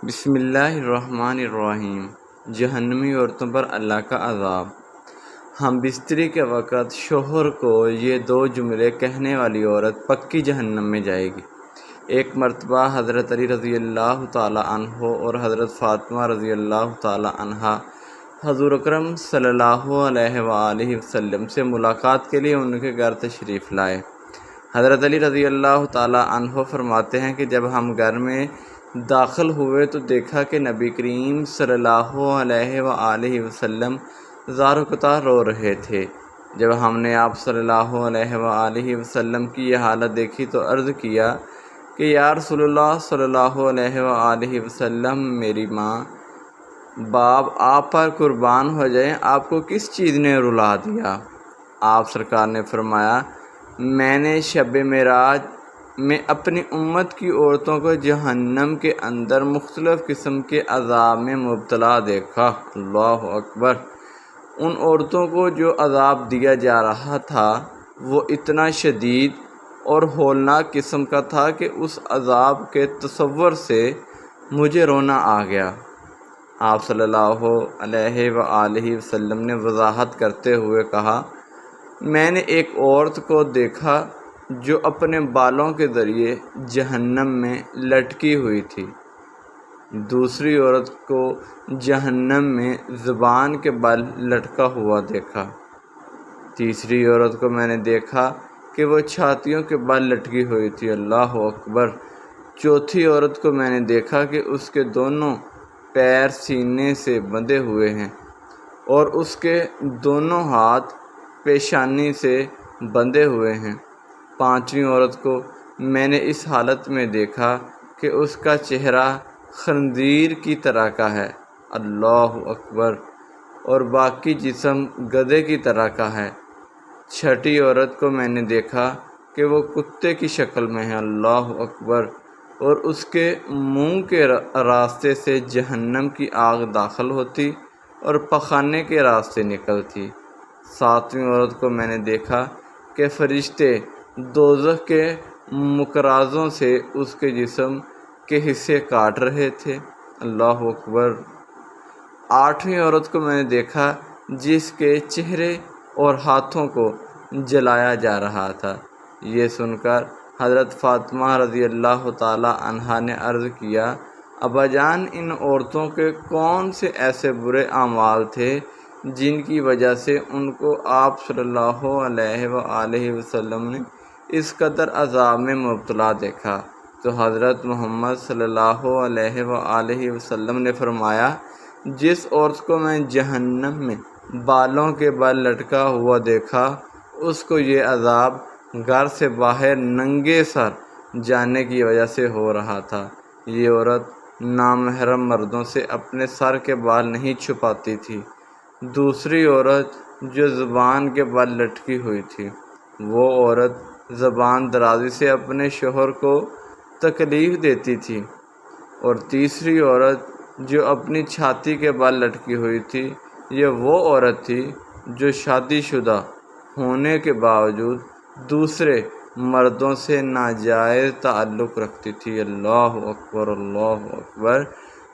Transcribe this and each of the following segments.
بسم اللہ الرحمن الرحیم۔ جہنمی عورتوں پر اللہ کا عذاب۔ ہم بستری کے وقت شوہر کو یہ دو جملے کہنے والی عورت پکی جہنم میں جائے گی۔ ایک مرتبہ حضرت علی رضی اللہ تعالی عنہ اور حضرت فاطمہ رضی اللہ تعالی عنہا حضور اکرم صلی اللہ علیہ وآلہ وسلم سے ملاقات کے لیے ان کے گھر تشریف لائے۔ حضرت علی رضی اللہ تعالی عنہ فرماتے ہیں کہ جب ہم گھر میں داخل ہوئے تو دیکھا کہ نبی کریم صلی اللہ علیہ وآلہ وسلم زار قطار رو رہے تھے۔ جب ہم نے آپ صلی اللہ علیہ وآلہ وسلم کی یہ حالت دیکھی تو عرض کیا کہ یا رسول اللہ صلی اللہ علیہ وآلہ وسلم، میری ماں باپ آپ پر قربان ہو جائیں، آپ کو کس چیز نے رلا دیا؟ آپ سرکار نے فرمایا، میں نے شب معراج میں اپنی امت کی عورتوں کو جہنم کے اندر مختلف قسم کے عذاب میں مبتلا دیکھا۔ اللہ اکبر۔ ان عورتوں کو جو عذاب دیا جا رہا تھا وہ اتنا شدید اور ہولناک قسم کا تھا کہ اس عذاب کے تصور سے مجھے رونا آ گیا۔ آپ صلی اللہ علیہ وآلہ وسلم نے وضاحت کرتے ہوئے کہا، میں نے ایک عورت کو دیکھا جو اپنے بالوں کے ذریعے جہنم میں لٹکی ہوئی تھی۔ دوسری عورت کو جہنم میں زبان کے بل لٹکا ہوا دیکھا۔ تیسری عورت کو میں نے دیکھا کہ وہ چھاتیوں کے بل لٹکی ہوئی تھی۔ اللہ اکبر۔ چوتھی عورت کو میں نے دیکھا کہ اس کے دونوں پیر سینے سے بندھے ہوئے ہیں اور اس کے دونوں ہاتھ پیشانی سے بندھے ہوئے ہیں۔ پانچویں عورت کو میں نے اس حالت میں دیکھا کہ اس کا چہرہ خنزیر کی طرح کا ہے۔ اللہ اکبر۔ اور باقی جسم گدھے کی طرح کا ہے۔ چھٹی عورت کو میں نے دیکھا کہ وہ کتے کی شکل میں ہے۔ اللہ اکبر۔ اور اس کے منہ کے راستے سے جہنم کی آگ داخل ہوتی اور پخانے کے راستے نکلتی۔ ساتویں عورت کو میں نے دیکھا کہ فرشتے دوزخ کے مقراظوں سے اس کے جسم کے حصے کاٹ رہے تھے۔ اللہ اکبر۔ آٹھویں عورت کو میں نے دیکھا جس کے چہرے اور ہاتھوں کو جلایا جا رہا تھا۔ یہ سن کر حضرت فاطمہ رضی اللہ تعالی عنہا نے عرض کیا، ابا جان، ان عورتوں کے کون سے ایسے برے اعمال تھے جن کی وجہ سے ان کو آپ صلی اللہ علیہ وآلہ وسلم نے اس قدر عذاب میں مبتلا دیکھا؟ تو حضرت محمد صلی اللہ علیہ وآلہ وسلم نے فرمایا، جس عورت کو میں جہنم میں بالوں کے بل لٹکا ہوا دیکھا، اس کو یہ عذاب گھر سے باہر ننگے سر جانے کی وجہ سے ہو رہا تھا۔ یہ عورت نامحرم مردوں سے اپنے سر کے بال نہیں چھپاتی تھی۔ دوسری عورت جو زبان کے بل لٹکی ہوئی تھی، وہ عورت زبان درازی سے اپنے شوہر کو تکلیف دیتی تھی۔ اور تیسری عورت جو اپنی چھاتی کے بل لٹکی ہوئی تھی، یہ وہ عورت تھی جو شادی شدہ ہونے کے باوجود دوسرے مردوں سے ناجائز تعلق رکھتی تھی۔ اللہ اکبر، اللہ اکبر۔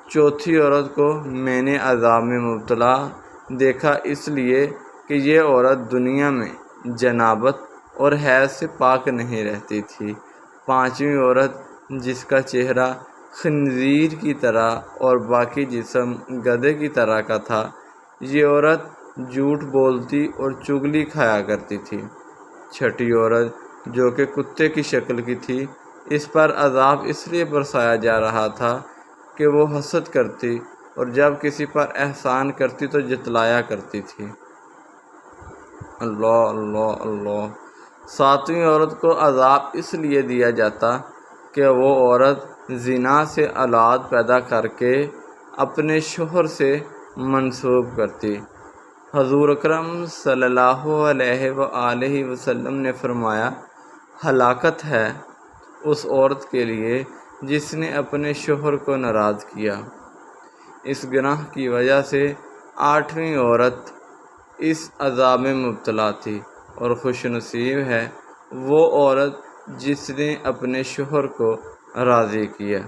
چوتھی عورت کو میں نے عذاب میں مبتلا دیکھا اس لیے کہ یہ عورت دنیا میں جنابت اور حیض سے پاک نہیں رہتی تھی۔ پانچویں عورت جس کا چہرہ خنزیر کی طرح اور باقی جسم گدھے کی طرح کا تھا، یہ عورت جھوٹ بولتی اور چغلی کھایا کرتی تھی۔ چھٹی عورت جو کہ کتے کی شکل کی تھی، اس پر عذاب اس لیے برسایا جا رہا تھا کہ وہ حسد کرتی اور جب کسی پر احسان کرتی تو جتلایا کرتی تھی۔ اللہ اللہ اللہ۔ ساتویں عورت کو عذاب اس لیے دیا جاتا کہ وہ عورت زنا سے اولاد پیدا کر کے اپنے شوہر سے منسوب کرتی۔ حضور اکرم صلی اللہ علیہ وآلہ وسلم نے فرمایا، ہلاکت ہے اس عورت کے لیے جس نے اپنے شوہر کو ناراض کیا۔ اس گناہ کی وجہ سے آٹھویں عورت اس عذاب میں مبتلا تھی، اور خوش نصیب ہے وہ عورت جس نے اپنے شوہر کو راضی کیا۔